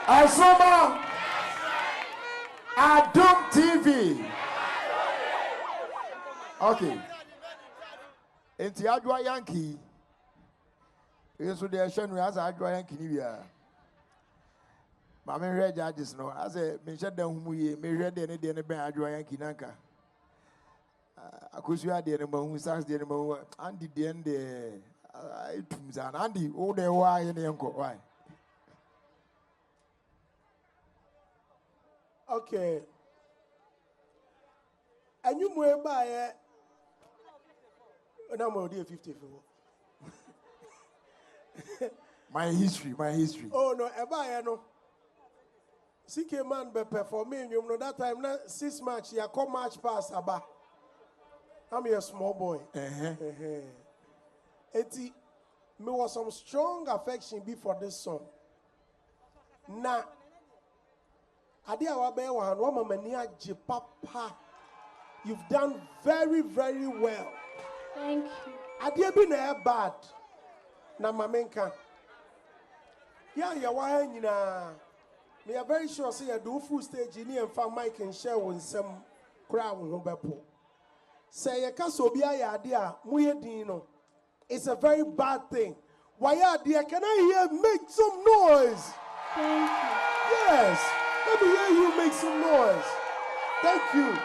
Nsoromma Adom TV. Okay. Enti Adwoa Yankey. Yesu de ehwe no as Adwoa Yankey ni bia. Ma me hwe judges no as me hwe dan hu ye me hwe de ne ben Adwoa Yankey nanka. Akosu ade ne ma hu sax de ne ma hu andi de nde itum zan andi o de wa ye ne enko why. Okay. And you move by no more 54. My history. Oh no, eba no. CK Mann be performing you know that time na 6 match ya come match pass aba. I'm a small boy. Eti me was some strong affection before this song. Na ade awa be wa no mama ni age papa. You've done very, very well. Thank you. Ade bi na bad. Na mamenka. Ya wa nyina. Me are very sure say you do full stage ni emfa mic and share won sem kra wo ho bepo. Say you ka so bia ya ade a moye din no. It's a very bad thing. Why ade can I hear make some noise? Thank you. Yes. Let me hear you make some noise. Thank you.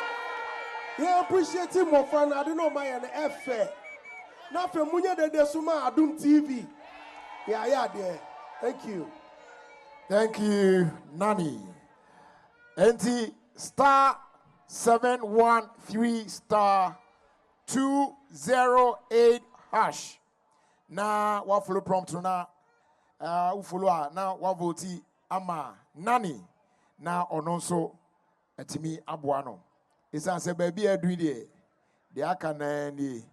Yeah, appreciate him more fun. I don't know my affair. Now for Munya de Suma Adom TV. Yeah, there. Thank you. Thank you, Nani. NT star 713 star 208 hash. Na wa follow prompt na follow na wa vote ama Nani na ononso etimi aboa no. Isan se baby adu de aka na ni